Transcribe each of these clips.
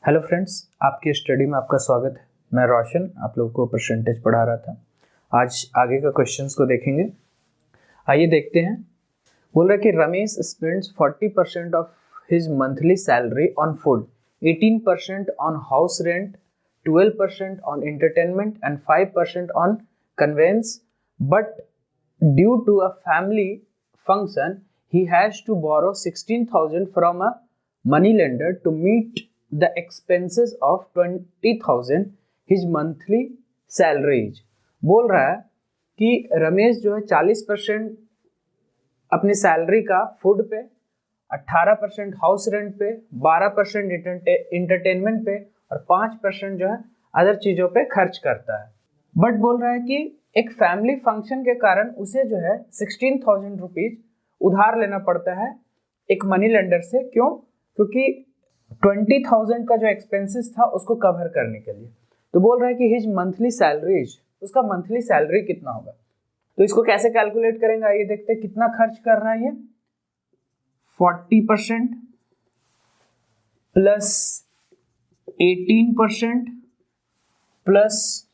Hello friends, आपकी study में आपका स्वागत है। मैं रोशन आप लोगों को परसेंटेज पढ़ा रहा था। आज आगे का क्वेश्चंस को देखेंगे। आइए देखते हैं। बोल रहा है कि Ramesh spends 40% of his monthly salary on food, 18% on house rent, 12% on entertainment and 5% on conveyance, but due to a family function he has to borrow 16,000 from a money lender to meet the expenses of 20,000 his monthly salaries। बोल रहा है कि रमेश जो है 40% अपनी salary का food पे, 18% house rent पे, 12% इंटरटेनमेंट पे और 5% जो है अदर चीज़ों पे खर्च करता है। बट बोल रहा है कि एक फैमिली फंक्शन के कारण उसे जो है 16,000 रुपीज उधार लेना पड़ता है एक मनी लेंडर से। क्यों? क्योंकि 20,000 का जो एक्सपेंसेस था उसको कवर करने के लिए। तो बोल रहा है कि हिज मंथली सैलरीज, उसका मंथली सैलरी कितना होगा। तो इसको कैसे कैलकुलेट करेंगे, आइए देखते हैं। कितना खर्च कर रहा है ये, 40% प्लस 18% प्लस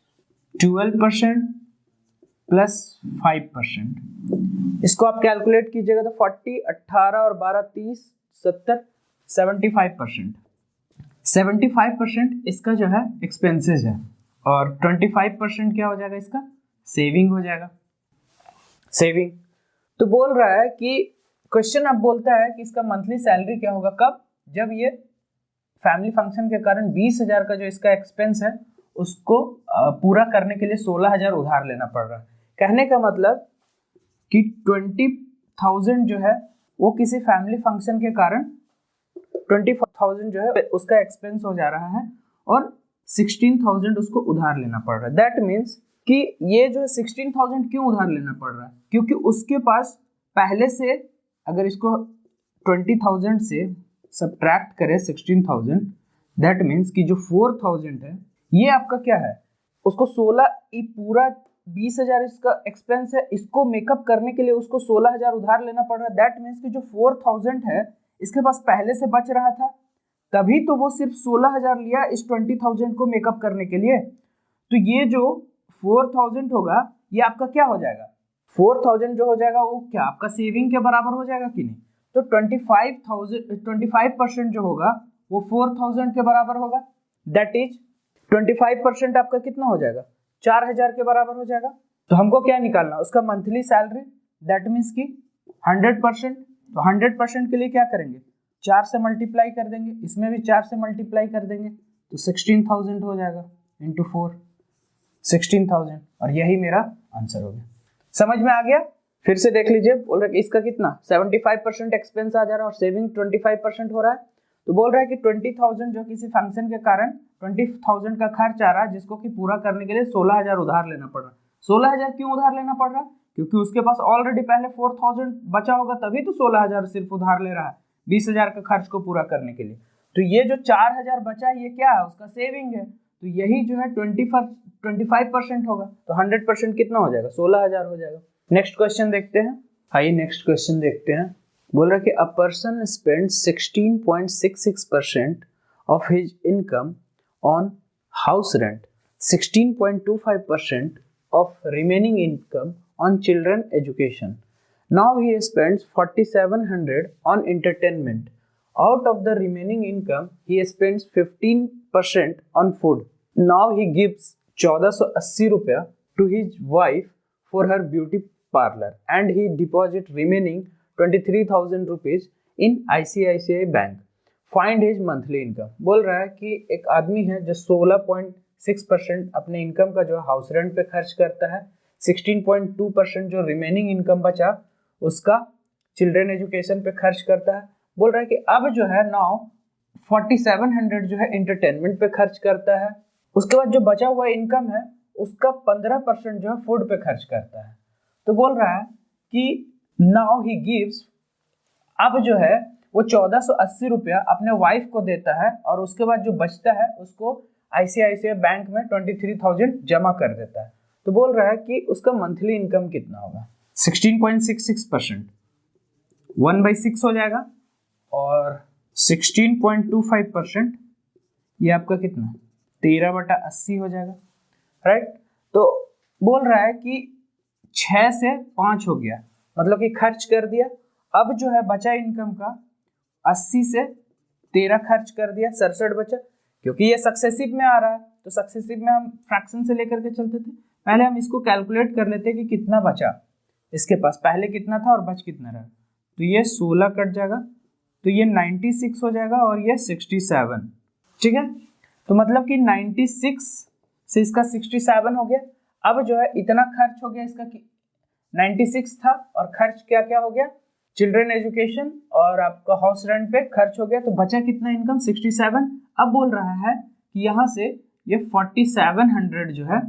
12% प्लस 5%। इसको आप कैलकुलेट कीजिएगा तो 40, 18 और 12, 30, 70, 75%। 75% इसका जो है एक्सपेंसेस है और 25% क्या हो जाएगा, इसका सेविंग हो जाएगा। सेविंग तो बोल रहा है कि क्वेश्चन अब बोलता है कि इसका मंथली सैलरी क्या होगा, कब, जब ये फैमिली फंक्शन के कारण 20,000 का जो इसका एक्सपेंस है उसको पूरा करने के लिए 16,000 उधार लेना पड़ रहा है। कहने का मतलब कि 20,000 जो है वो किसी फैमिली फंक्शन के कारण 20,000 जो है उसका एक्सपेंस हो जा रहा है और 16,000 उसको उधार लेना पड़ रहा है। दैट मीन्स कि ये जो 16,000 क्यों उधार लेना पड़ रहा है, क्योंकि उसके पास पहले से, अगर इसको 20,000 से सब्ट्रैक्ट करें 16,000, दैट मीन्स कि जो 4,000 है ये आपका क्या है, उसको 16 पूरा 20,000 इसका एक्सपेंस है, इसको मेकअप करने के लिए उसको 16,000 उधार लेना पड़ रहा है। दैट मीन्स कि जो 4,000 है इसके पास पहले से बच रहा था, तभी तो वो सिर्फ 16,000 लिया इस 20,000 को मेकअप करने के लिए। तो ये जो 4,000 होगा ये आपका क्या हो जाएगा, 4,000 जो हो जाएगा वो क्या आपका सेविंग के बराबर हो जाएगा कि नहीं। तो 25% जो होगा वो 4,000 के बराबर होगा। दैट इज 25% आपका कितना हो जाएगा, 4,000 के बराबर हो जाएगा। तो हमको क्या निकालना, उसका मंथली सैलरी। दैट मीन्स कि 100%। तो 100% के लिए क्या करेंगे, 4 से मल्टीप्लाई कर देंगे, इसमें भी 4 से मल्टीप्लाई कर देंगे तो 16,000 हो जाएगा इंटू 4, 16,000। और यही मेरा आंसर हो गया। समझ में आ गया? फिर से देख लीजिए। बोल रहा है कि इसका कितना 75% एक्सपेंस आ जा रहा है और सेविंग 25% हो रहा है। तो बोल रहा है कि 20,000 जो किसी फंक्शन के कारण 20,000 का खर्च आ रहा है, जिसको कि पूरा करने के लिए 16,000 उधार लेना पड़ रहा है। 16,000 क्यों उधार लेना पड़ रहा है, क्योंकि उसके पास ऑलरेडी पहले 4,000 बचा होगा, तभी तो 16,000 सिर्फ उधार ले रहा है 20,000 का खर्च को पूरा करने के लिए। तो ये जो 4,000 बचा है ये क्या है, उसका सेविंग है। तो यही जो है 25% होगा। तो 100% कितना हो जाएगा, 16,000 हो जाएगा। नेक्स्ट क्वेश्चन देखते हैं। आइए नेक्स्ट क्वेश्चन देखते हैं। बोल रहा है कि a person spend 16.66% of his income on house rent, 16.25% of remaining income on children education. Now he spends 4,700 on entertainment. Out of the remaining income he spends 15% on food. Now he gives 1,480 रुपया to his wife for her beauty parlor and he deposit remaining 23,000 rupees in ICICI Bank. Find his monthly income। बोल रहा है कि एक आदमी है जो 16.6% अपने इनकम का जो हाउस रेंट पे खर्च करता है, 16.2% जो रिमेनिंग इनकम बचा उसका चिल्ड्रन एजुकेशन पे खर्च करता है। बोल रहा है कि अब जो है नाउ 4,700 जो है एंटरटेनमेंट पे खर्च करता है। उसके बाद जो बचा हुआ इनकम है उसका 15% जो है फूड पे खर्च करता है। तो बोल रहा है कि नाउ ही गिव्स, अब जो है वो 1,480 रुपया अपने वाइफ को देता है और उसके बाद जो बचता है उसको ICICI बैंक में 23,000 जमा कर देता है। तो बोल रहा है कि उसका मंथली इनकम कितना होगा, 16.66%, 1/6 हो जाएगा और 16.25% ये आपका कितना 13/80 हो जाएगा, राइट। तो बोल रहा है कि 6 से 5 हो गया, मतलब कि खर्च कर दिया। अब जो है बचा इनकम का 80 से 13 खर्च कर दिया, 67 बचा। क्योंकि ये सक्सेसिव में आ रहा है तो सक्सेसिव में हम फ्रैक्शन से लेकर के चलते थे। पहले हम इसको कैलकुलेट कर लेते कि कितना बचा इसके पास, पहले कितना था और बच कितना रहा। तो ये 16 कट जाएगा, तो ये 96 हो जाएगा और ये 67, ठीक है। तो मतलब कि 96 से इसका 67 हो गया। अब जो है इतना खर्च हो गया इसका, 96 था और खर्च क्या क्या हो गया, चिल्ड्रन एजुकेशन और आपका हाउस रेंट पे खर्च हो गया। तो बचा कितना इनकम 67। अब बोल रहा है कि यहाँ से ये 4700 जो है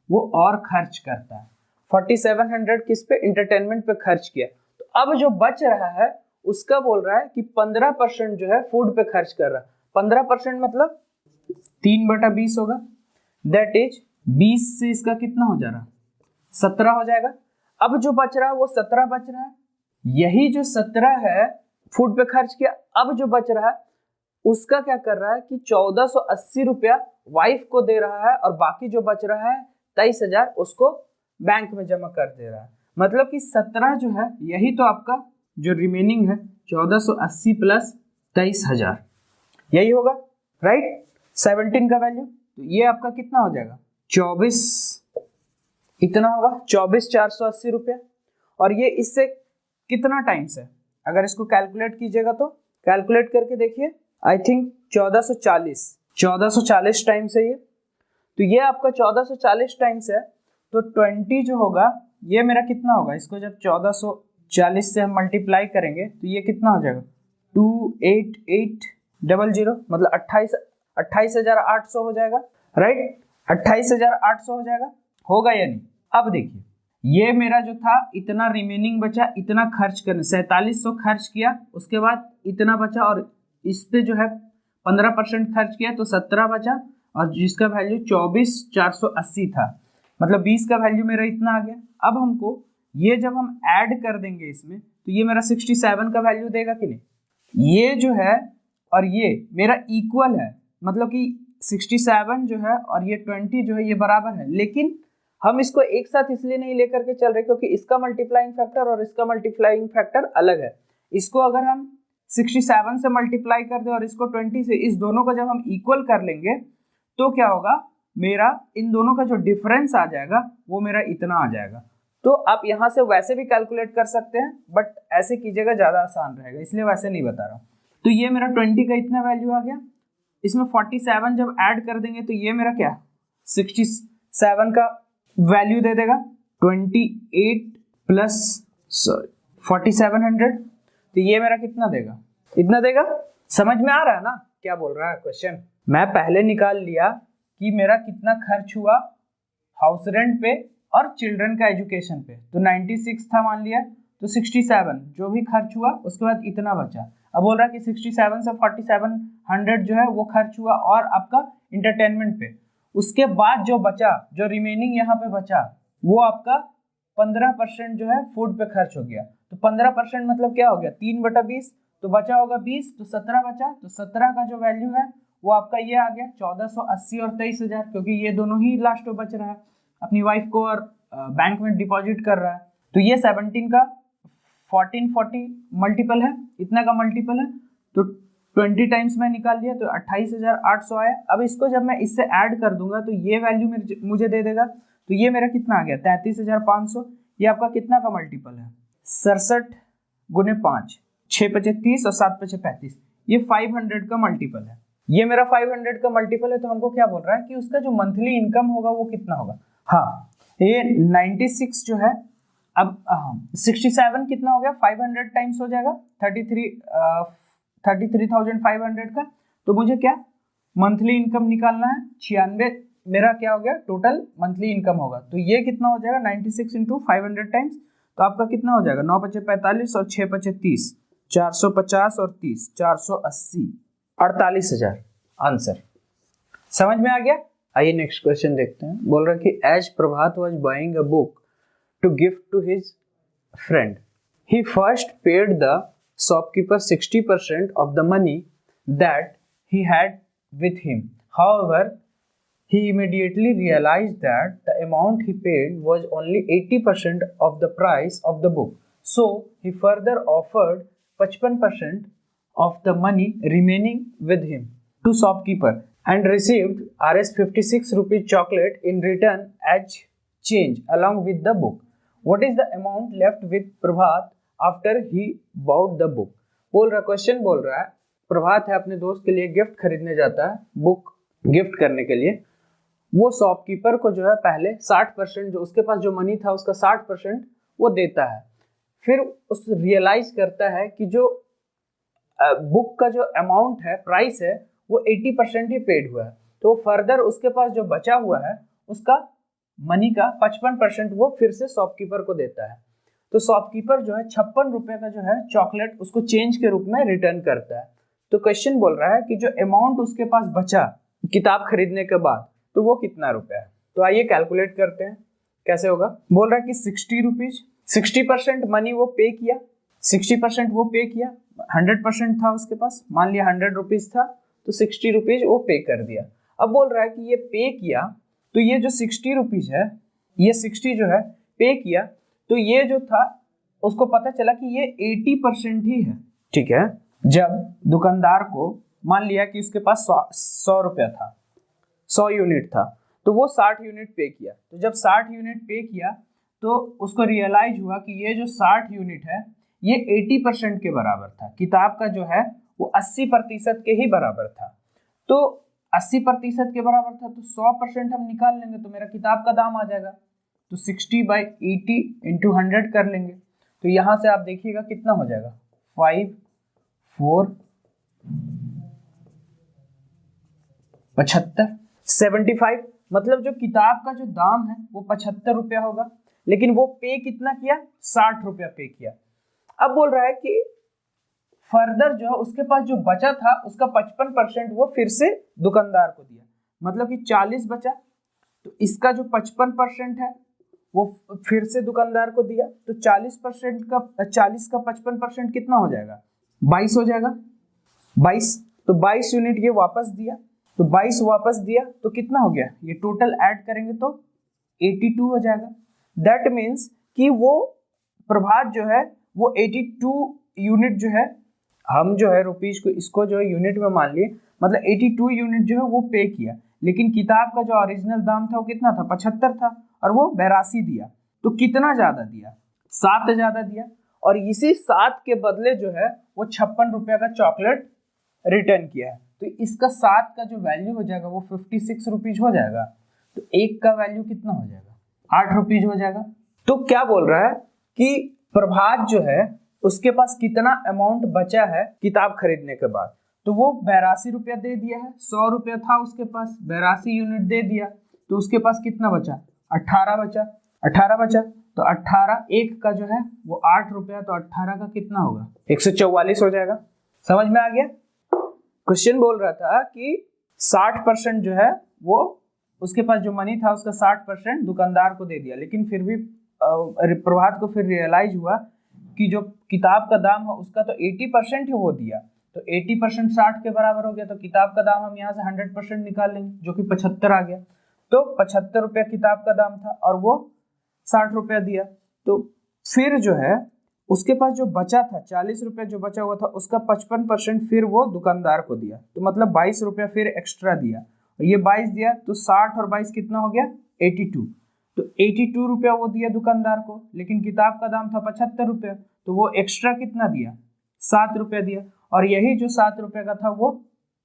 वो और खर्च करता है। 4700 किस पे, इंटरटेनमेंट पे खर्च किया। तो अब जो बच रहा है उसका बोल रहा है कि 15% जो है फूड पे खर्च कर रहा है। 15% मतलब 3/20 होगा, दैट इज 20 से इसका कितना हो जा रहा, 17 हो जाएगा। अब जो बच रहा है वो 17 बच रहा है, यही जो 17 है फूड पे खर्च किया। अब जो बच रहा है उसका क्या कर रहा है कि 1480 रुपया वाइफ को दे रहा है और बाकी जो बच रहा है 23,000 उसको बैंक में जमा कर दे रहा है। मतलब कि 17 जो है यही तो आपका जो रिमेनिंग है 1480 प्लस 23,000 यही होगा, राइट। 17 का वैल्यू, तो ये आपका कितना हो जाएगा 24, इतना होगा 24,480 रुपया। और ये इससे कितना टाइम्स है, अगर इसको कैलकुलेट कीजिएगा तो कैलकुलेट करके देखिए, आई थिंक 1440 टाइम्स है ये। तो ये आपका 1440 टाइम्स है, तो 20 जो होगा ये मेरा कितना होगा, इसको जब 1440 से हम मल्टीप्लाई करेंगे तो ये कितना हो जाएगा 28800, मतलब 28,800 हो जाएगा, राइट। 28,800 हो जाएगा, होगा या नहीं। अब देखिए ये मेरा जो था इतना रिमेनिंग बचा, इतना खर्च करने 4700 खर्च किया, उसके बाद इतना बचा और इस पे जो है 15% खर्च किया तो 17 बचा, और जिसका वैल्यू 24,480 था, मतलब 20 का वैल्यू मेरा इतना आ गया। अब हमको ये जब हम ऐड कर देंगे इसमें तो ये मेरा 67 का वैल्यू देगा कि नहीं, ये जो है और ये मेरा इक्वल है, मतलब कि 67 जो है और ये 20 जो है ये बराबर है। लेकिन हम इसको एक साथ इसलिए नहीं लेकर के चल रहे क्योंकि इसका मल्टीप्लाइंग फैक्टर और इसका मल्टीप्लाइंग फैक्टर अलग है। इसको अगर हम 67 से मल्टीप्लाई कर दे और इसको 20 से, इस दोनों को जब हम इक्वल कर लेंगे तो क्या होगा, मेरा इन दोनों का जो डिफरेंस आ जाएगा वो मेरा इतना आ जाएगा। तो आप यहाँ से वैसे भी कैलकुलेट कर सकते हैं, बट ऐसे कीजिएगा ज़्यादा आसान रहेगा, इसलिए वैसे नहीं बता रहा हूँ। तो ये मेरा 20 का इतना वैल्यू आ गया, इसमें 47 जब ऐड कर देंगे तो ये मेरा क्या 67 का वैल्यू दे देगा 28 प्लस 4700, तो ये मेरा कितना देगा, इतना देगा। समझ में आ रहा है ना क्या बोल रहा है क्वेश्चन। मैं पहले निकाल लिया कि मेरा कितना खर्च हुआ हाउस रेंट पे और चिल्ड्रन का एजुकेशन पे, तो 96 था मान लिया, तो 67 जो भी खर्च हुआ उसके बाद इतना बचा। अब बोल रहा है कि 67 से 4700 जो है वो खर्च हुआ और आपका इंटरटेनमेंट पे, उसके बाद जो बचा, जो रिमेनिंग यहाँ पे बचा वो आपका 15% जो है फूड पे खर्च हो गया। तो 15% मतलब क्या हो गया 3/20, तो बचा होगा 20, तो 17 बचा, तो 17 का जो वैल्यू है वो आपका ये आ गया 1480 और 23,000, क्योंकि ये दोनों ही लास्ट में बच रहा है, अपनी वाइफ को और बैंक में डिपॉजिट कर रहा है। तो ये 17 का 1440 मल्टीपल है, इतना का मल्टीपल है, तो 20 टाइम्स में निकाल लिया तो 28,800 आया। अब इसको जब मैं इससे ऐड कर दूंगा तो ये वैल्यू मुझे दे देगा, तो ये मेरा कितना आ गया 33,500। ये आपका कितना का मल्टीपल है 67 गुने 5, 6×5 30 और 7×5 35, ये 500 का मल्टीपल है। ये मेरा 500 का मल्टीपल है, तो हमको क्या बोल रहा है कि उसका जो मंथली इनकम होगा वो कितना होगा। हाँ, ये 96 जो है, अब 67 कितना हो गया 500 टाइम्स हो जाएगा 33,500 का। तो मुझे क्या मंथली इनकम निकालना है 96, मेरा क्या हो गया टोटल मंथली इनकम होगा। तो ये कितना हो जाएगा 96 इंटू 500 टाइम्स, तो आपका कितना हो जाएगा 9×5 45 और 6×5 30, 450 और 30 480, 48,000 आंसर। समझ में आ गया। आइए नेक्स्ट क्वेश्चन देखते हैं। बोल रहा है कि as Prabhat was buying a book to gift to his friend, he first paid the shopkeeper 60% of the money that he had with him. However, he immediately realized that the amount he paid was only 80% of the price of the book. So he further offered 55% of the money remaining with him to shopkeeper and received Rs 56 rupees chocolate in return as change along with the book. What is the amount left with Prabhat after he bought the book? बोल रहा question बोल रहा है, प्रभात है अपने दोस्त के लिए गिफ्ट खरीदने जाता है, बुक गिफ्ट करने के लिए। वो शॉपकीपर को जो है पहले 60% जो उसके पास जो मनी था उसका 60% वो देता है। फिर उस रियलाइज करता है कि जो बुक का जो अमाउंट है, प्राइस है, वो 80% ही पेड हुआ है। तो फर्दर उसके पास जो बचा हुआ है उसका मनी का 55% वो फिर से शॉपकीपर को देता है। तो शॉपकीपर जो है 56 रुपए का जो है चॉकलेट उसको चेंज के रूप में रिटर्न करता है। तो क्वेश्चन बोल रहा है कि जो अमाउंट उसके पास बचा किताब खरीदने के बाद तो वो कितना रुपया है। तो आइए कैलकुलेट करते हैं कैसे होगा। बोल रहा है कि 60 रुपीज, 60% मनी वो पे किया, 60% वो पे किया, 100% था उसके पास, मान लिया 100 रुपीज था तो 60 रुपीज वो पे कर दिया। अब बोल रहा है कि ये पे किया तो ये जो 60 रुपीज है, ये 60 जो है पे किया तो ये जो था उसको पता चला कि ये 80% ही है। ठीक है, जब दुकानदार को मान लिया कि उसके पास 100 रुपया था, 100 यूनिट था, तो वो 60 यूनिट पे किया। तो जब 60 यूनिट पे किया तो उसको रियलाइज हुआ कि ये जो 60 यूनिट है ये 80% के बराबर था। किताब का जो है वो 80% के ही बराबर था। तो 80% के बराबर था तो 100% हम निकाल लेंगे तो मेरा किताब का दाम आ जाएगा। तो 60/80 × 100 कर लेंगे। तो यहाँ से आप देखिएगा कितना हो जाएगा, 5 4 75 75। मतलब जो किताब का जो दाम है वो 75 रुपया होगा, लेकिन वो पे कितना किया, 60 रुपया पे किया। अब बोल रहा है कि फर्दर जो है उसके पास जो बचा था उसका 55% वो फिर से दुकानदार को दिया। मतलब कि 40 बचा तो इसका जो 55% है वो फिर से दुकानदार को दिया। तो 40 का 55% कितना हो जाएगा, 22 हो जाएगा। 22 तो 22 यूनिट ये वापस दिया, तो 22 वापस दिया तो कितना हो गया, ये टोटल ऐड करेंगे तो 82 हो जाएगा। दैट मीन्स कि वो प्रभात जो है वो 82 यूनिट जो है, हम जो है रुपीज को इसको जो है यूनिट में मान लिए, मतलब 82 यूनिट जो है वो पे किया। लेकिन किताब का जो ओरिजिनल दाम था वो कितना था, 75 था, और वो 82 दिया। तो कितना ज्यादा दिया, 7 ज्यादा दिया। और इसी 7 के बदले जो है वो 56 रुपया का चॉकलेट रिटर्न किया है। तो इसका 7 का जो वैल्यू हो जाएगा वो 56 रुपीज हो जाएगा। तो एक का वैल्यू कितना हो जाएगा, 8 रुपीज हो जाएगा। तो क्या बोल रहा है कि प्रभात जो है उसके पास कितना अमाउंट बचा है किताब खरीदने के बाद, तो वो 82 रुपया दे दिया है। 100 रुपया था उसके पास, 82 यूनिट दे दिया तो उसके पास कितना बचा, 18 बचा। 18 बचा तो 18 एक का जो है वो 8 रुपया, तो 18 का कितना होगा, 144 हो जाएगा। समझ में आ गया। क्वेश्चन बोल रहा था कि 60% जो है वो उसके पास जो मनी था उसका 60% दुकानदार को दे दिया, लेकिन फिर भी प्रभात को फिर रियलाइज हुआ कि जो किताब का दाम है उसका तो 80% ही वो दिया। तो 80% 60 के बराबर हो गया, तो किताब का दाम हम यहाँ से 100% निकाल लेंगे जो कि 75 आ गया। तो 75 रुपया किताब का दाम था और वो 60 रुपया दिया। तो फिर जो है उसके पास जो बचा था 40 रुपया जो बचा हुआ था उसका 55% फिर वो दुकानदार को दिया। तो मतलब 22 रुपया फिर एक्स्ट्रा दिया, और ये 22 दिया तो 60 और 22 कितना हो गया, 82। तो 82 रुपया वो दिया दुकानदार को, लेकिन किताब का दाम था 75 रुपया, तो वो एक्स्ट्रा कितना दिया, 7 रुपया दिया। और यही जो 7 रुपये का था वो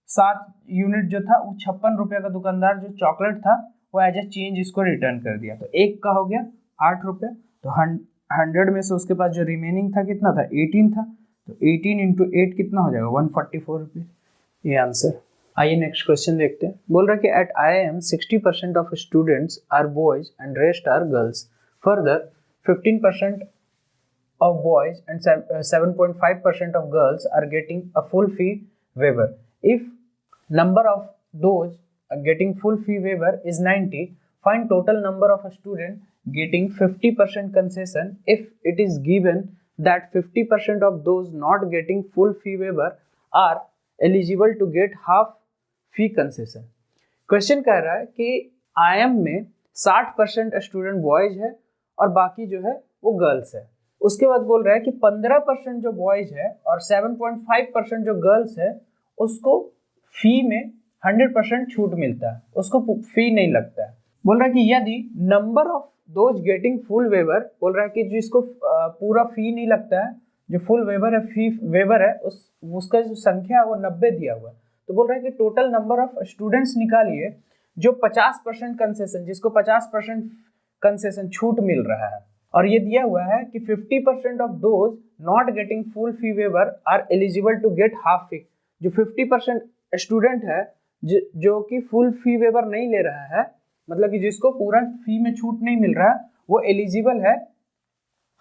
7 यूनिट जो था वो 56 रुपये का दुकानदार जो चॉकलेट था वो एज ए चेंज इसको रिटर्न कर दिया। तो एक का हो गया 8 रुपये। तो 100 में से उसके पास जो रिमेनिंग था कितना था, 18 था। तो 18 × 8 कितना हो जाएगा, 144 रुपीज, ये आंसर। आइए नेक्स्ट क्वेश्चन देखते हैं। बोल रहा है कि at IIM 60% of students are boys and rest are girls. Further 15% of boys and 7.5% of girls are getting a full fee waiver. If number of those getting full fee waiver is 90, find total number of a student getting 50% concession if it is given that 50% of those not getting full fee waiver are eligible to get half fee concession. Question कह रहा है कि IIM में 60% student boys है और बाकी जो है वो गर्ल्स है। उसके बाद बोल रहा है कि 15% जो बॉयज है और 7.5% जो गर्ल्स है उसको फी में 100% छूट मिलता है, उसको फी नहीं लगता है। बोल रहा है कि यदि number of those getting full waiver, बोल रहा है कि जिसको पूरा फी नहीं लगता है, जो फुल वेवर है, फी वेवर है, उसका जो संख्या है वो 90 दिया हुआ है। तो बोल रहा है कि टोटल नंबर ऑफ स्टूडेंट्स निकालिए जो 50% कंसेशन, जिसको 50% कंसेशन छूट मिल रहा है। और ये दिया हुआ है कि 50% of those not getting full fee waiver are eligible to get half fee. जो 50% स्टूडेंट है जो कि फुल फी वेवर नहीं ले रहा है, मतलब कि जिसको पूरा फी में छूट नहीं मिल रहा है, वो एलिजिबल है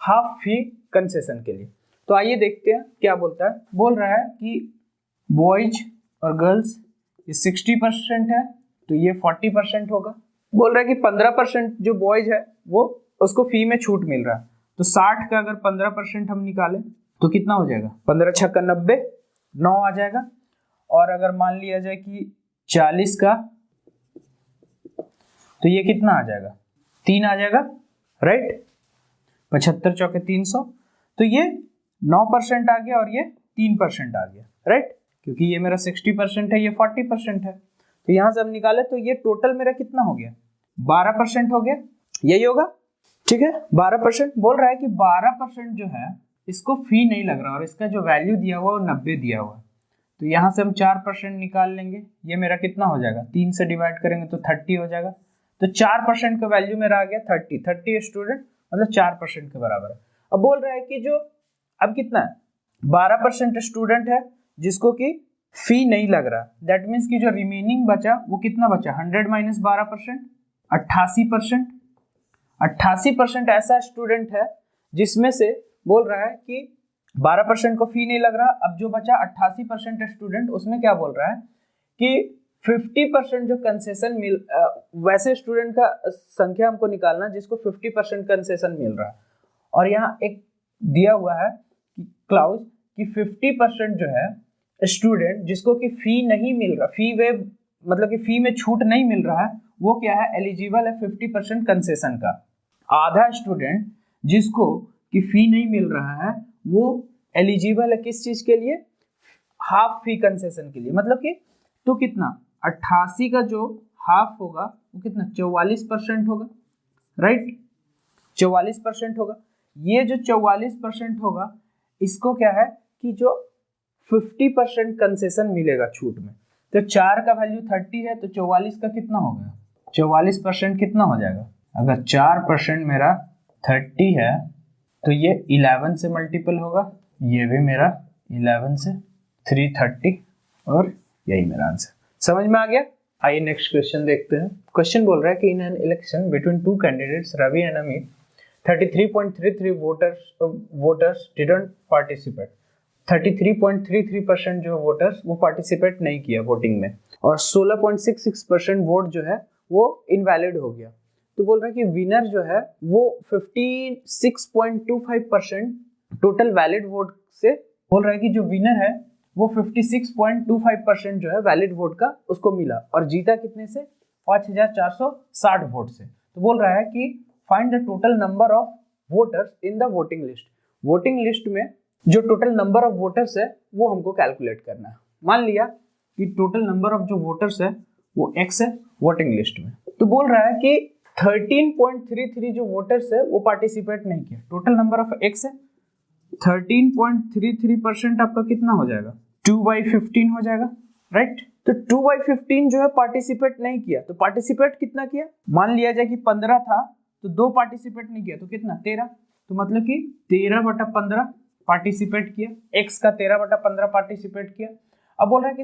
हाफ फी कंसेशन के लिए। तो आइए देखते हैं क्या बोलता है। बोल रहा है कि बॉयज और गर्ल्स ये 60% है तो ये 40% होगा। बोल रहा है कि 15% जो बॉयज है वो उसको फी में छूट मिल रहा है, तो 60 का अगर 15% हम निकालें तो कितना हो जाएगा, 15 छक्का 90, 9 आ जाएगा। और अगर मान लिया जाए कि 40 का, तो ये कितना आ जाएगा, 3 आ जाएगा, राइट। 75 चौके 300, तो ये 9% आ गया और ये 3% आ गया, राइट, क्योंकि ये मेरा 60% है, ये 40% है। तो यहां से हम निकाले तो ये टोटल मेरा कितना हो गया, 12% हो गया, यही होगा, ठीक है। 12% बोल रहा है कि 12% जो है इसको फी नहीं लग रहा और इसका जो वैल्यू दिया हुआ वो 90 दिया हुआ। तो यहाँ से हम 4% निकाल लेंगे, ये मेरा कितना हो जाएगा, 3 से डिवाइड करेंगे तो 30 हो जाएगा। तो 4% का वैल्यू मेरा आ गया 30 स्टूडेंट मतलब 4% के बराबर है। अब बोल रहा है कि जो अब कितना है, 12% स्टूडेंट है जिसको कि फी नहीं लग रहा, दैट मीन्स कि जो रिमेनिंग बचा वो कितना बचा, 100 माइनस 12%, 88%। 88% ऐसा स्टूडेंट है जिसमें से बोल रहा है कि 12% को फी नहीं लग रहा। अब जो बचा 88% स्टूडेंट, उसमें क्या बोल रहा है कि 50% जो कंसेशन मिल वैसे स्टूडेंट का संख्या हमको निकालना जिसको 50% कंसेशन मिल रहा है। और यहाँ एक दिया हुआ है कि क्लाउज कि 50% जो है स्टूडेंट जिसको कि फी नहीं मिल रहा, फी वेव मतलब कि फी में छूट नहीं मिल रहा है, वो क्या है, एलिजिबल है 50% कंसेशन का। आधा स्टूडेंट जिसको कि फी नहीं मिल रहा है वो एलिजिबल है किस चीज के लिए, हाफ फी कंसेशन के लिए। मतलब कि तो कितना, 88 का जो हाफ होगा वो कितना, 44% होगा, राइट, 44% होगा। ये जो 44% होगा इसको क्या है कि जो 50% कंसेशन मिलेगा छूट में। तो 4 का वैल्यू 30 है तो 44 का कितना हो गया, 44% कितना हो जाएगा, अगर 4% मेरा 30 है तो ये 11 से मल्टीपल होगा, ये भी मेरा 11 से, 330, और यही मेरा आंसर। समझ में आ गया। आइए नेक्स्ट क्वेश्चन देखते हैं। क्वेश्चन बोल रहा है कि in an election between two candidates Ravi and Amit 33.33 voters didn't participate. 33.33% जो वोटर्स वो पार्टिसिपेट नहीं किया वोटिंग में, और 16.66% वोट जो है वो इनवैलिड हो गया। तो बोल रहा है कि विनर जो है वो 56.25% टोटल वैलिड वोट से, बोल रहा है कि जो विनर है वो 56.25% जो है वैलिड वोट का उसको मिला, और जीता कितने से, 5460 वोट से। तो बोल रहा है कि find the total number of voters in the voting list. Voting list में जो टोटल नंबर ऑफ वोटर्स है वो हमको कैलकुलेट करना है। मान लिया कि टोटल नंबर ऑफ जो वोटर्स है वो x है वोटिंग लिस्ट में, तो बोल रहा है कि 13.33 जो वोटर्स है वो पार्टिसिपेट नहीं किया। टोटल नंबर ऑफ x है 13.33%, आपका कितना हो जाएगा, 2/15 हो जाएगा, राइट। तो 2/15 जो है पार्टिसिपेट नहीं किया, तो पार्टिसिपेट कितना किया, मान लिया जाए कि 15 था तो 2 पार्टिसिपेट नहीं किया, तो कितना, 13, तो मतलब कि 13/15 पार्टिसिपेट किया, x का 13/15 पार्टिसिपेट किया। अब बोल रहा है कि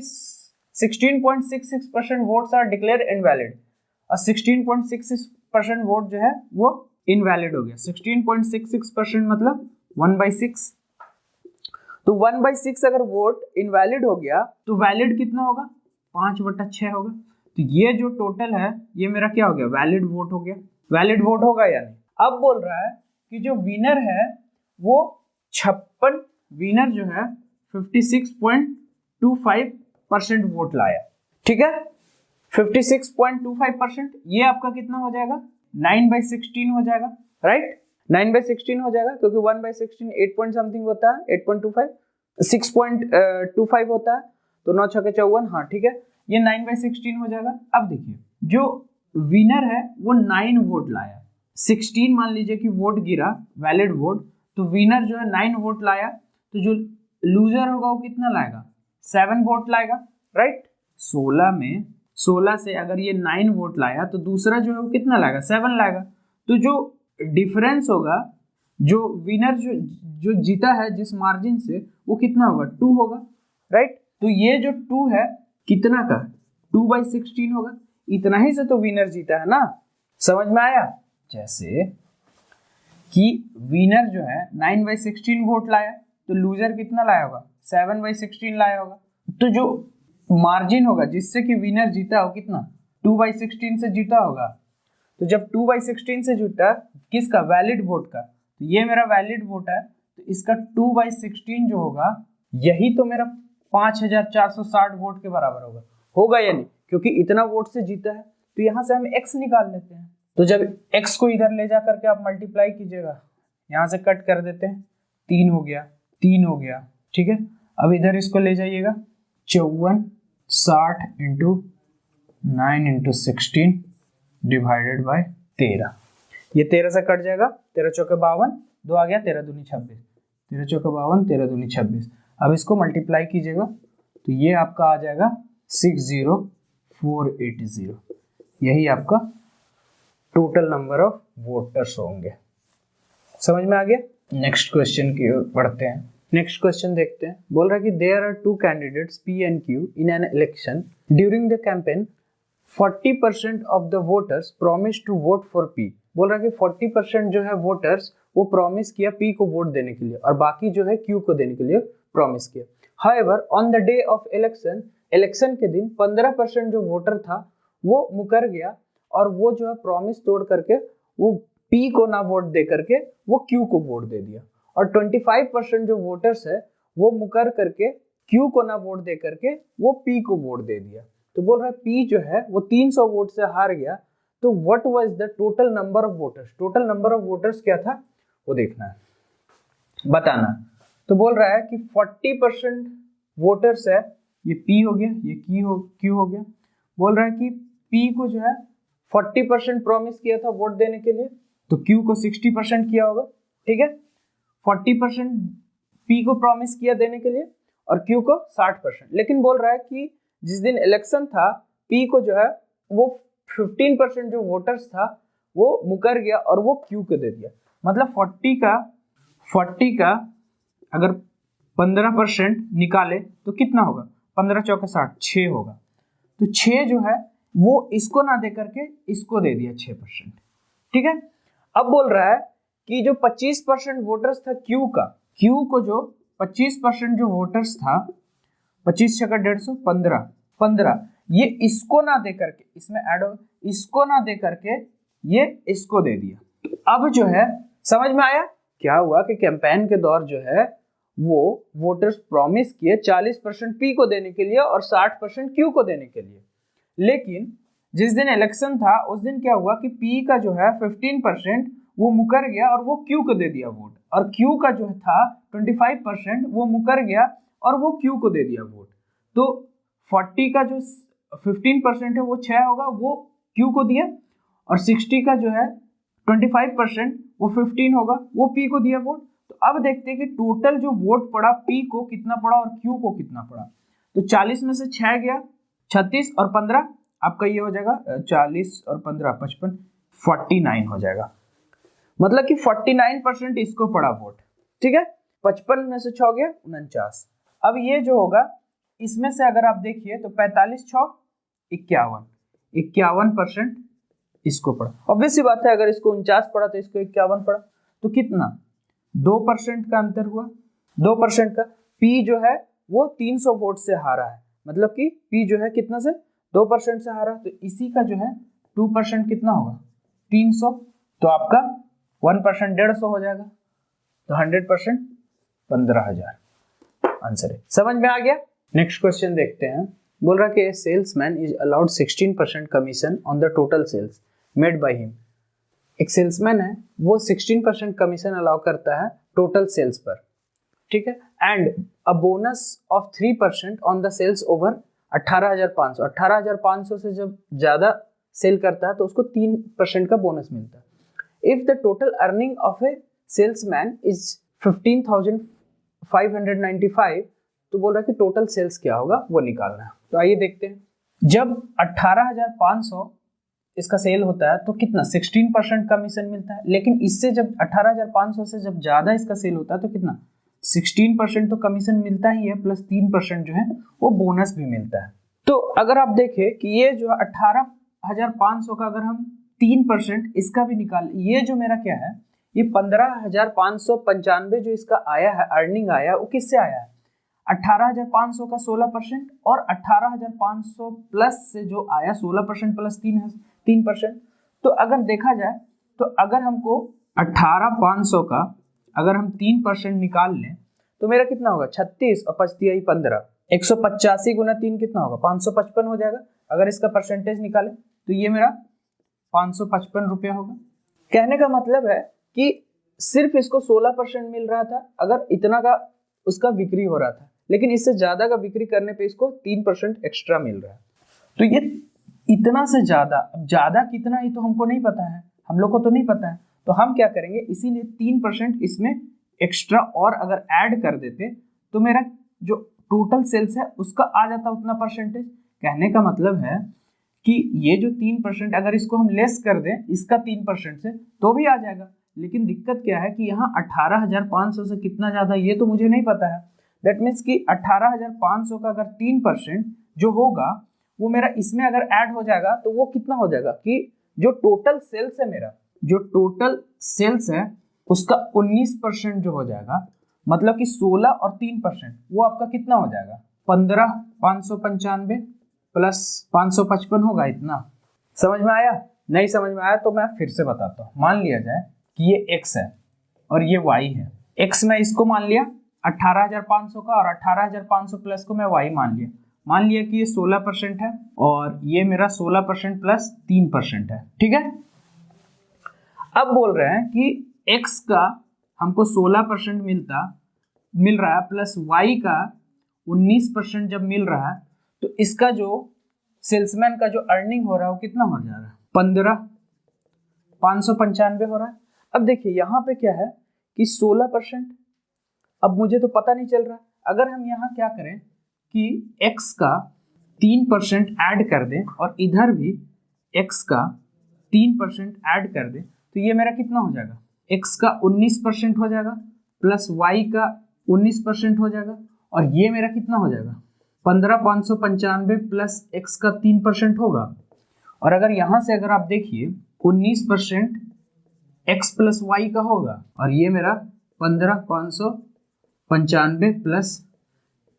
16.66% वोट्स आर डिक्लेयर इनवैलिड, और 16.66% वोट जो है वो इनवैलिड हो गया। 16.66% मतलब 1/6, तो 1/6 अगर वोट इनवैलिड हो गया तो वैलिड कितना होगा, 5/6 होगा। तो ये जो टोटल है ये मेरा क्या हो गया, वैलिड वोट हो गया। वैलिड वोट होगा या नहीं। अब बोल रहा है कि जो विनर है वो 56, विनर जो है 56.25% वोट लाया, ठीक है। 56.25%, ये आपका कितना हो जाएगा 9/16 हो जाएगा, राइट। 9/16 हो जाएगा क्योंकि 1/16 8 पॉइंट समथिंग होता है, 8.25 6.25 होता है, तो 9 छके 54, हाँ ठीक है, ये 9/16 हो जाएगा। अब देखिए जो विनर है वो 9 वोट लाया, 16 मान लीजिए कि वोट गिरा वैलिड वोट, तो विनर जो है 9 वोट लाया, तो जो लूजर होगा वो कितना लाएगा 7 वोट लाएगा, राइट। 16 से अगर ये 9 वोट लाया तो दूसरा जो है वो कितना लाएगा 7 लाएगा, तो जो डिफरेंस होगा, जो विनर जो जीता है जिस मार्जिन से, वो कितना होगा 2 होगा, राइट। तो ये जो 2 है कितना का 2/16 होगा, इतना ही से तो विनर जीता है ना, समझ में आया। जैसे कि विनर जो है 9/16 वोट लाया, तो लूजर कितना लाया होगा 7/16 लाया होगा, तो जो मार्जिन होगा जिससे कि विनर जीता हो कितना 2/16 से जीता होगा, तो जब 2/16 से जीता किसका वैलिड वोट का, तो ये मेरा वैलिड वोट है, तो इसका 2/16 जो होगा यही तो मेरा 5460 वोट के बराबर होगा या नहीं, क्योंकि इतना वोट से जीता है, तो यहाँ से हम x निकाल लेते हैं। तो जब x को इधर ले जा करके आप मल्टीप्लाई कीजिएगा, यहाँ से कट कर देते हैं, 3 हो गया, 3 हो गया, ठीक है। अब इधर इसको ले जाइएगा, 54 60 इंटू 9 इंटू 16 डिवाइडेड बाय 13, ये 13 से कट जाएगा, 13 चौके 52, 2 आ गया, 13 दूनी 26, 13 चौके 52, 13 दूनी 26। अब इसको मल्टीप्लाई कीजिएगा तो ये आपका आ जाएगा 60480, यही आपका टोटल नंबर ऑफ वोटर्स होंगे। समझ में आ गया। नेक्स्ट क्वेश्चन की ओर बढ़ते हैं। नेक्स्ट क्वेश्चन देखते हैं। बोल रहा है कि there are 2 candidates P and Q in an election during the campaign 40% of the voters promise to vote for P। बोल रहा है कि 40% जो है वोटर्स वो प्रॉमिस किया P को वोट देने के लिए, और बाकी जो है Q को देने के लिए प्रॉमिस किया। However, on the day of election, election के दिन 15% जो वोटर था वो मुकर गया, और वो जो है प्रॉमिस तोड़ करके वो P को ना वोट दे करके वो Q को वोट दे दिया, और 25% जो वोटर्स है वो मुकर करके Q को ना वोट दे करके वो P को वोट दे दिया। तो बोल रहा है P जो है वो 300 वोट से हार गया, तो what was the total number of voters, total number of voters क्या था वो देखना है, बताना। तो बोल रहा है कि 40% वोटर्स है, ये P हो गया, ये Q हो गया। बोल रहा है कि P को जो है 40% प्रॉमिस किया था वोट देने के लिए, तो Q को 60% किया होगा, ठीक है। 40% P को प्रॉमिस किया देने के लिए और Q को 60%। लेकिन बोल रहा है कि जिस दिन इलेक्शन था P को जो है वो 15% जो वोटर्स था वो मुकर गया और वो Q को दे दिया। मतलब 40 का अगर 15% निकाले तो कितना होगा, 15 चौके 60, 6 होगा। तो 6 जो है वो इसको ना दे करके इसको दे दिया 6%, ठीक है। अब बोल रहा है कि जो 25% वोटर्स था Q का, Q को जो 25% जो वोटर्स था, 25 छक्का 150, 15 ये इसको ना दे करके, इसमें ऐड हो, इसको ना दे करके ये इसको दे दिया। तो अब जो है समझ में आया क्या हुआ कि कैंपेन के दौर जो है वो वोटर्स प्रॉमिस किए 40% P को देने के लिए और 60% Q को देने के लिए, लेकिन जिस दिन इलेक्शन था उस दिन क्या हुआ कि P का जो है 15% वो मुकर गया और वो Q को दे दिया वोट, और Q का जो था 25% वो मुकर गया और वो Q को दे दिया वोट। तो 40 का जो 15% है वो 6 होगा, वो Q को दिया, और 60 का जो है 25% वो 15 होगा, वो P को दिया वोट। तो अब देखते हैं कि टोटल जो वोट पड़ा P को कितना पड़ा और Q को कितना पड़ा। तो 40 में से 6 गया, 36 और 15 आपका ये हो जाएगा 40 और 15 55, 49 हो जाएगा। मतलब कि 49% इसको पड़ा वोट, ठीक है। 55 में से 6 गया 49। अब ये जो होगा इसमें से अगर आप देखिए तो 45 6 51% इसको पड़ा। ऑब्वियस सी बात है, अगर इसको 49 पड़ा तो इसको 51 पड़ा, तो कितना 2% का अंतर हुआ। 2% का P जो है वो 300 वोट से हारा है, मतलब कि P जो है कितना से 2% से हारा, तो इसी का जो है 2% कितना होगा 300, तो आपका 1% 150 हो जाएगा, तो 100% 15,000 आंसर है। समझ में आ गया। नेक्स्ट क्वेश्चन देखते हैं। बोल रहा कि salesman is allowed 16% commission on the total sales made by him. एक सेल्समैन है, वो 16% कमीशन अलाउ करता है टोटल सेल्स पर, ठीक है, and a bonus of 3% on the sales over 18,500। 18,500 से जब ज्यादा सेल करता है तो उसको 3% का बोनस मिलता है। If the total earning of A salesman is 15,595, तो बोल रहा है कि टोटल सेल्स क्या होगा वो निकालना है। तो आइए देखते हैं। जब 18,500 इसका सेल होता है तो कितना 16% कमीशन मिलता है, लेकिन इससे जब 18,500 से जब ज्यादा इसका सेल होता है तो कितना 16% तो कमीशन मिलता ही है, प्लस 3% जो है वो बोनस भी मिलता है। तो अगर आप देखें कि ये जो 18,500 का अगर हम 3% इसका भी निकाल, ये जो मेरा क्या है, ये 15,595 जो इसका आया है, अर्निंग आया, वो किससे आया है 18,500 का 16% और 18,500 प्लस से जो आया 16% प्लस 3%। तो अगर देखा जाए तो अगर हमको 18,500 का अगर हम 3% निकाल लें तो मेरा कितना होगा 36 और 5 15, 185 गुना 3 कितना होगा 555 हो जाएगा। अगर इसका परसेंटेज निकाले तो ये मेरा 555 रुपया होगा। कहने का मतलब है कि सिर्फ इसको 16% मिल रहा था, अगर इतना का उसका बिक्री हो रहा था, लेकिन इससे ज्यादा का बिक्री करने पे इसको 3% एक्स्ट्रा मिल रहा है। तो ये इतना से ज्यादा, अब ज्यादा कितना ही तो हमको नहीं पता है, हम लोग को तो नहीं पता है, तो हम क्या करेंगे, इसीलिए 3% इसमें एक्स्ट्रा और अगर ऐड कर देते तो मेरा जो टोटल सेल्स है उसका आ जाता उतना परसेंटेज। कहने का मतलब है कि ये जो 3% अगर इसको हम लेस कर दें इसका 3% से तो भी आ जाएगा, लेकिन दिक्कत क्या है कि यहाँ 18,500 से कितना ज्यादा ये तो मुझे नहीं पता है। दैट मीन्स कि 18,500 का अगर 3% जो होगा वो मेरा इसमें अगर ऐड हो जाएगा तो वो कितना हो जाएगा कि जो टोटल सेल्स है, मेरा जो टोटल सेल्स है उसका 19% जो हो जाएगा, मतलब कि 16 और 3% वो आपका कितना हो जाएगा 15,595 प्लस 555 होगा। इतना समझ में आया? नहीं समझ में आया तो मैं फिर से बताता हूँ। मान लिया जाए कि ये x है और ये y है। x मैं इसको मान लिया 18,500 का और 18,500 प्लस को मैं y मान लिया। मान लिया कि ये 16% है और ये मेरा 16% प्लस 3% है, ठीक है। अब बोल रहे हैं कि x का हमको 16% मिल रहा है प्लस y का 19% जब मिल रहा है तो इसका जो सेल्समैन का जो अर्निंग हो रहा है वो कितना हो जा रहा है 15,595 हो रहा है। अब देखिए यहाँ पे क्या है कि 16%, अब मुझे तो पता नहीं चल रहा। अगर हम यहाँ क्या करें कि x का 3% ऐड कर दें और इधर भी x का 3% ऐड कर दें तो ये मेरा कितना हो जाएगा, x का 19% हो जाएगा प्लस y का 19% हो जाएगा और ये मेरा कितना हो जाएगा 15,595 प्लस x का 3% होगा। और अगर यहाँ से अगर आप देखिए 19% x प्लस y का होगा और ये मेरा 15,595 प्लस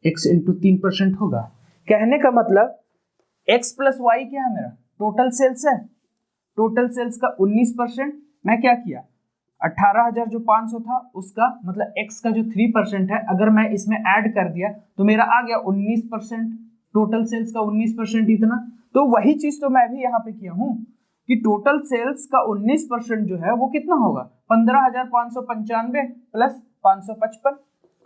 x इंटू 3% होगा। कहने का मतलब x प्लस y क्या है, मेरा टोटल सेल्स है। टोटल सेल्स का 19% मैं क्या किया 18,500 था उसका, मतलब x का जो 3% है अगर मैं इसमें ऐड कर दिया तो मेरा आ गया 19%, टोटल सेल्स का 19% इतना। तो वही चीज तो मैं भी यहाँ पे किया हूँ कि टोटल सेल्स का 19% जो है वो कितना होगा 15,595 प्लस 555।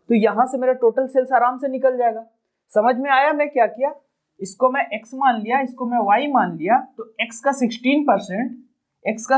तो यहाँ से मेरा टोटल सेल्स आराम से निकल जाएगा। समझ में आया मैं क्या किया, इसको मैं x मान लिया, इसको मैं y मान लिया, तो x का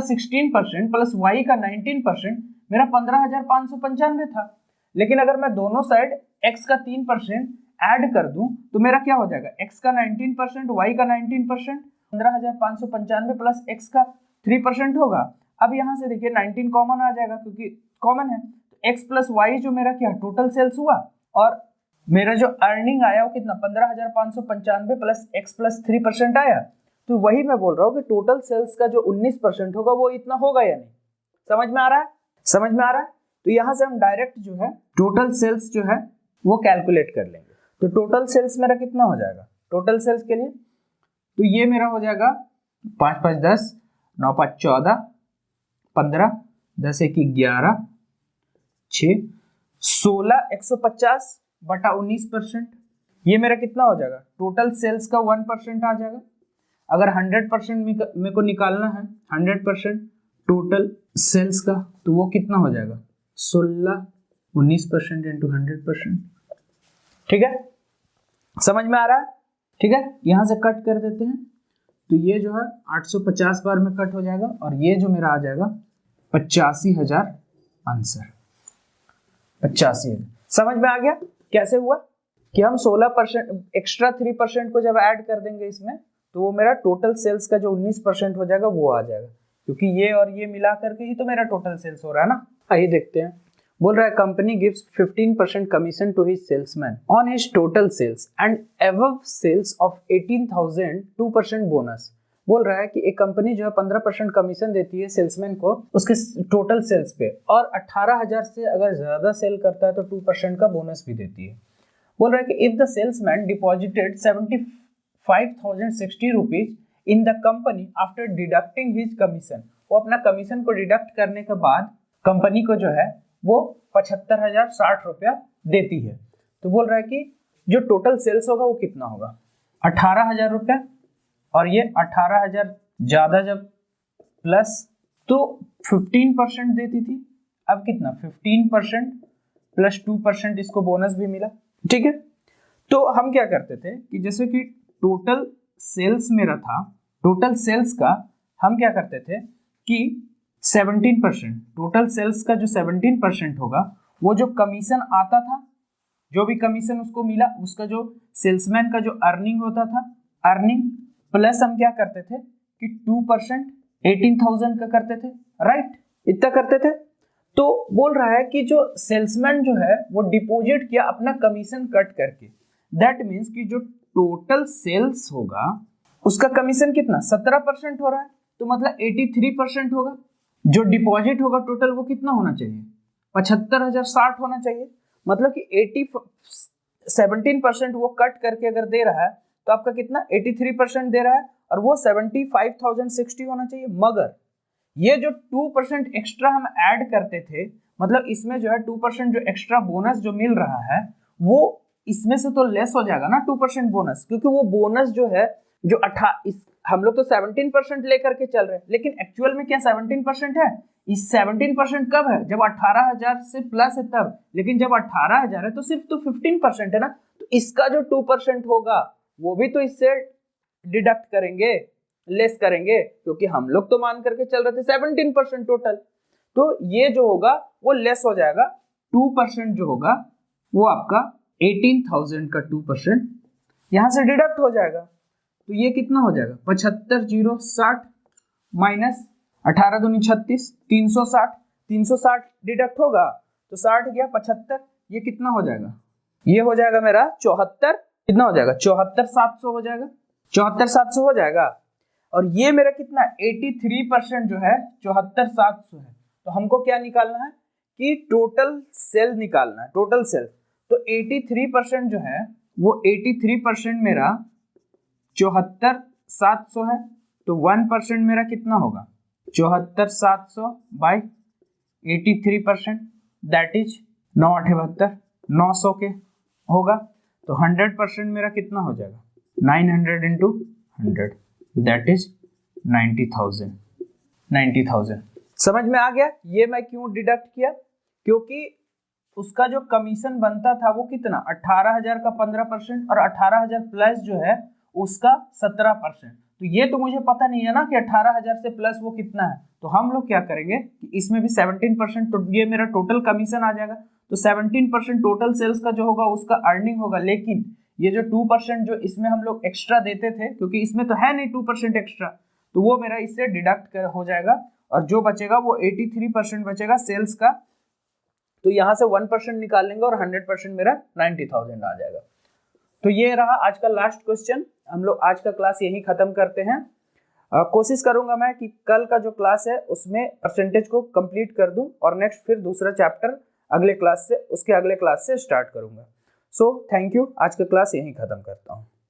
16% प्लस y का 19% मेरा 15,595 था। लेकिन अगर मैं दोनों साइड x का 3% ऐड कर दूं तो मेरा क्या हो जाएगा x का 19% y का 19%, 15,595 प्लस x का 3% होगा। अब यहाँ से देखिए 19 कॉमन आ जाएगा क्योंकि कॉमन है, तो x प्लस y जो मेरा क्या टोटल सेल्स हुआ और मेरा जो अर्निंग आया वो कितना 15,595 प्लस x प्लस 3% आया। तो वही मैं बोल रहा हूँ कि टोटल सेल्स का जो 19% होगा वो इतना होगा या नहीं। समझ में आ रहा है? समझ में आ रहा है। तो यहाँ से हम डायरेक्ट जो है टोटल सेल्स जो है वो कैलकुलेट कर लेंगे। तो टोटल सेल्स मेरा कितना हो जाएगा टोटल सेल्स के लिए, तो ये मेरा हो जाएगा 5 5 10, 9 5 14, 15, 10 1 11, 6, 16 150 बटा 19%। ये मेरा कितना हो जाएगा, टोटल सेल्स का 1% आ जाएगा। अगर 100% मेरे को निकालना है 100% टोटल सेल्स का, तो वो कितना हो जाएगा 19% इंटू 100%। ठीक है, समझ में आ रहा है? ठीक है, यहां से कट कर देते हैं, तो ये जो है 850 बार में कट हो जाएगा और ये जो मेरा आ जाएगा 85,000 आंसर। 85,000 समझ में आ गया कैसे हुआ कि हम 16% एक्स्ट्रा 3% को जब ऐड कर देंगे इसमें, तो वो मेरा टोटल सेल्स का जो 19% हो जाएगा वो आ जाएगा, क्योंकि ये और ये मिला करके ही तो मेरा टोटल सेल्स हो रहा है ना। आइए देखते हैं। बोल रहा है company gives 15% commission to his salesman on his total sales and above sales of 18,000 2% bonus. बोल रहा है कि एक कंपनी जो है 15% कमीशन देती है सेल्समैन को उसके टोटल सेल्स पे, और 18,000 से अगर ज्यादा सेल करता है तो 2% का बोनस भी देती है। बोल रहा है कि if the salesman deposited 75,060 rupees in the company after deducting his commission, वो अपना कमीशन को डिडक्ट करने के बाद कंपनी को जो है वो 75,060 रुपया देती है। तो बोल रहा है कि जो टोटल सेल्स होगा वो कितना होगा 18,000 रुपया, और ये 18,000 ज्यादा जब प्लस तो 15% देती थी, अब कितना 15% प्लस 2% इसको बोनस भी मिला। ठीक है, तो हम क्या करते थे कि जैसे कि टोटल सेल्स मेरा था, टोटल सेल्स का हम क्या करते थे कि 17%, टोटल सेल्स का जो 17% होगा वो जो कमीशन आता था, जो भी कमीशन उसको मिला उसका जो सेल्समैन का जो अर्निंग होता था, अर्निंग प्लस हम क्या करते थे कि 2% 18,000 का करते थे, राइट, इतना करते थे। तो बोल रहा है कि जो सेल्समैन जो है वो डिपॉजिट किया अपना कमीशन कट करके, दैट मीन्स कि जो टोटल सेल्स होगा उसका कमीशन कितना 17% हो रहा है, तो मतलब 83% होगा। जो डिपॉजिट होगा टोटल वो कितना होना चाहिए 75,060 होना चाहिए, मतलब कि 17% वो कट करके अगर दे रहा है तो आपका कितना 83% दे रहा है, और वो 75,060 होना चाहिए। मगर ये जो 2% एक्स्ट्रा हम ऐड करते थे, मतलब इसमें जो है 2% जो एक्स्ट्रा बोनस जो मिल रहा है वो इसमें से तो लेस हो जाएगा ना 2% बोनस, क्योंकि वो बोनस जो है जो हम लोग तो 17% लेकर के चल रहे हैं, लेकिन एक्चुअल में क्या 17% है? इस 17% कब है? जब 18,000 से प्लस है तब, लेकिन जब 18,000 है तो सिर्फ तो 15% है ना, तो इसका जो 2% होगा वो भी तो इससे डिडक्ट करेंगे, लेस करेंगे, क्योंकि हम लोग तो मान करके चल रहे थे 17% टोटल, तो ये जो होगा वो लेस हो जाएगा। 2% जो होगा वो आपका 18,000 का 2% यहां से डिडक्ट हो जाएगा, तो ये कितना हो जाएगा 75,060 माइनस 18 दूनी 36, 360 डिडक्ट होगा तो 60 गया 75, ये कितना हो जाएगा? ये हो जाएगा मेरा 74, कितना हो जाएगा 74,700 हो जाएगा, 74,700 हो जाएगा। और ये मेरा कितना 83% जो है 74,700 है, तो हमको क्या निकालना है कि टोटल सेल निकालना है, टोटल सेल। तो 83% जो है वो 83% मेरा 74,700 है, तो 1% मेरा कितना होगा 74,700 बाई 83%, दैट इज 9,872 900 के होगा, तो 100% मेरा कितना हो जाएगा 900 इंटू 100, दैट इज 90,000। समझ में आ गया ये मैं क्यों डिडक्ट किया? क्योंकि उसका जो कमीशन बनता था वो कितना 18,000 का 15% और 18,000 प्लस जो है उसका 17%, तो ये तो मुझे पता नहीं है ना कि 18,000 से प्लस वो कितना है, तो हम लोग क्या करेंगे कि इसमें भी 17%, तो ये मेरा टोटल कमीशन आ जाएगा, तो 17% टोटल सेल्स का जो होगा उसका अर्निंग होगा, लेकिन ये जो 2% जो इसमें हम लोग एक्स्ट्रा देते थे, क्योंकि इसमें तो है नहीं 2% एक्स्ट्रा, तो वो मेरा इससे डिडक्ट हो जाएगा, और जो बचेगा वो 83% बचेगा सेल्स का, तो यहाँ से 1% निकाल लेंगे और 100% मेरा 90,000 आ जाएगा। तो ये रहा आज का लास्ट क्वेश्चन, हम लोग आज का क्लास यही खत्म करते हैं। कोशिश करूंगा मैं कि कल का जो क्लास है उसमें परसेंटेज को कंप्लीट कर दूं, और नेक्स्ट फिर दूसरा चैप्टर अगले क्लास से, उसके अगले क्लास से स्टार्ट करूंगा। सो थैंक यू, आज का क्लास यही खत्म करता हूँ।